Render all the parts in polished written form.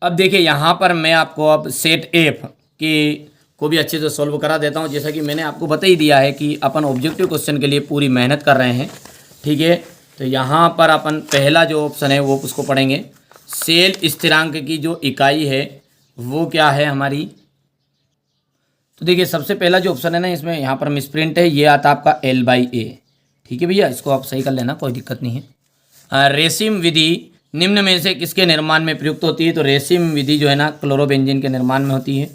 अब देखिए यहाँ पर मैं आपको अब सेट एफ की को भी अच्छे से सॉल्व करा देता हूँ। जैसा कि मैंने आपको बता ही दिया है कि अपन ऑब्जेक्टिव क्वेश्चन के लिए पूरी मेहनत कर रहे हैं, ठीक है। तो यहाँ पर अपन पहला जो ऑप्शन है वो उसको पढ़ेंगे। सेल स्थिरांक की जो इकाई है वो क्या है हमारी। तो देखिए सबसे पहला जो ऑप्शन है ना, इसमें यहाँ पर मिसप्रिंट है, ये आता आपका L/A, ठीक है भैया, इसको आप सही कर लेना, कोई दिक्कत नहीं है। रेसिम विधि निम्न में से किसके निर्माण में प्रयुक्त होती है। तो रेसिम विधि जो है ना क्लोरोबेंजीन के निर्माण में होती है।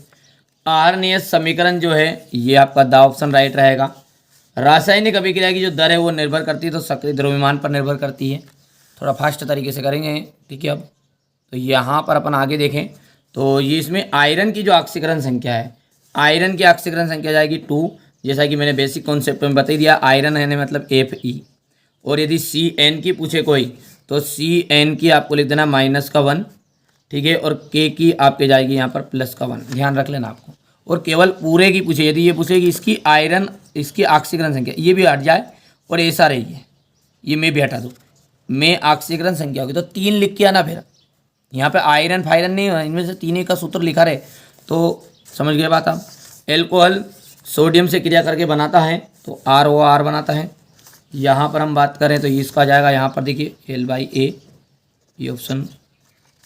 आहारनियत समीकरण जो है ये आपका द ऑप्शन राइट रहेगा। रासायनिक अभिक्रिया की जो दर है वो निर्भर करती है तो सक्रिय द्रव्यमान पर निर्भर करती है। थोड़ा फास्ट तरीके से करेंगे, ठीक है। अब तो यहाँ पर अपन आगे देखें तो ये इसमें आयरन की जो ऑक्सीकरण संख्या है, आयरन की ऑक्सीकरण संख्या जाएगी 2, जैसा कि मैंने बेसिक कॉन्सेप्ट में बता दिया। आयरन है मतलब Fe, और यदि Cn की पूछे कोई तो Cn की आपको लिख देना -1, ठीक है, और K की आपके जाएगी यहाँ पर +1, ध्यान रख लेना आपको। और केवल पूरे की पूछे, यदि ये पूछेगी इसकी आयरन, इसकी ऑक्सीकरण संख्या, ये भी हट जाए और ऐसा रही है, ये मैं भी हटा दूँ, मैं ऑक्सीकरण संख्या होगी तो 3 लिख के आना। फिर यहाँ पे आयरन फायरन नहीं है, इनमें से 3 का सूत्र लिखा रहे तो समझ गए बात आप। एल्कोहल सोडियम से क्रिया करके बनाता है तो ROR बनाता है। यहाँ पर हम बात करें तो इसका जाएगा यहाँ पर देखिए L/A, ये ऑप्शन,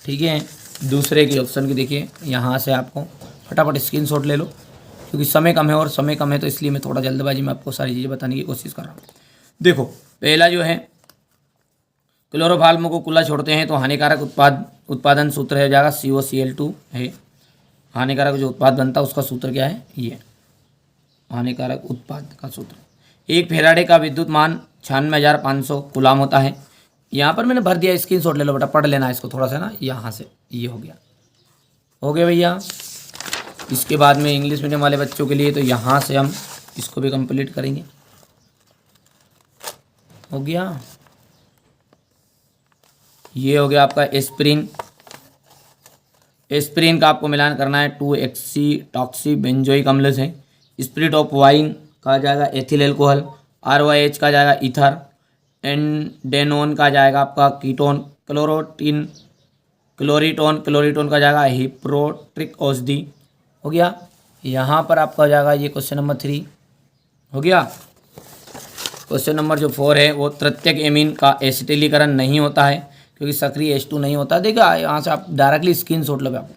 ठीक है। दूसरे की ऑप्शन की देखिए यहाँ से आपको फटाफट स्क्रीनशॉट ले लो, क्योंकि समय कम है और समय कम है तो इसलिए मैं थोड़ा जल्दबाजी में आपको सारी चीज़ें बताने की कोशिश कर रहा हूँ। देखो पहला जो है क्लोरोफार्म को खुला छोड़ते हैं तो हानिकारक उत्पादन सूत्र हो जाएगा COCl2 है। हानिकारक जो उत्पाद बनता है उसका सूत्र क्या है, ये हानिकारक उत्पाद का सूत्र। 1 फेराडे का विद्युत मान 96,500 कूलाम होता है। यहाँ पर मैंने भर दिया, स्क्रीनशॉट ले लो बेटा, पढ़ लेना इसको थोड़ा सा ना, यहाँ से ये हो गया भैया। इसके बाद में इंग्लिश मीडियम वाले बच्चों के लिए तो यहाँ से हम इसको भी कंप्लीट करेंगे, हो गया। ये हो गया आपका एस्पिरिन। एस्पिरिन का आपको मिलान करना है 2-एक्सी बेंजोइक अम्ल से। स्पिरिट ऑफ वाइन का जाएगा एथिल एल्कोहल। ROH का जाएगा ईथर। एंडेनोन का जाएगा आपका कीटोन। क्लोरीटोन का जाएगा हिप्रोट्रिक औषधि, हो गया। यहाँ पर आपका हो जाएगा ये क्वेश्चन नंबर 3, हो गया। क्वेश्चन नंबर जो 4 है वो तृतीयक एमीन का एसिटिलीकरण नहीं होता है क्योंकि सक्रिय H2 नहीं होता। देखा यहाँ से आप डायरेक्टली स्क्रीनशॉट लो, आप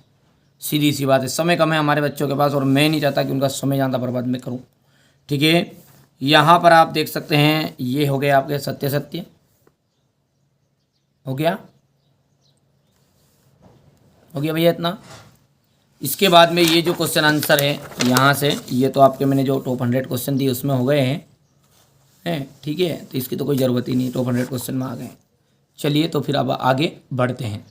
सीधी सी बात है। समय कम है हमारे बच्चों के पास और मैं नहीं चाहता कि उनका समय ज़्यादा बर्बाद मैं करूँ, ठीक है। यहाँ पर आप देख सकते हैं ये हो गया आपके सत्य, हो गया भैया इतना। इसके बाद में ये जो क्वेश्चन आंसर है यहाँ से, ये तो आपके मैंने जो टॉप 100 क्वेश्चन दिए उसमें हो गए हैं, ठीक है। तो इसकी तो कोई ज़रूरत ही नहीं, टॉप 100 क्वेश्चन में आ गए। चलिए तो फिर अब आगे बढ़ते हैं।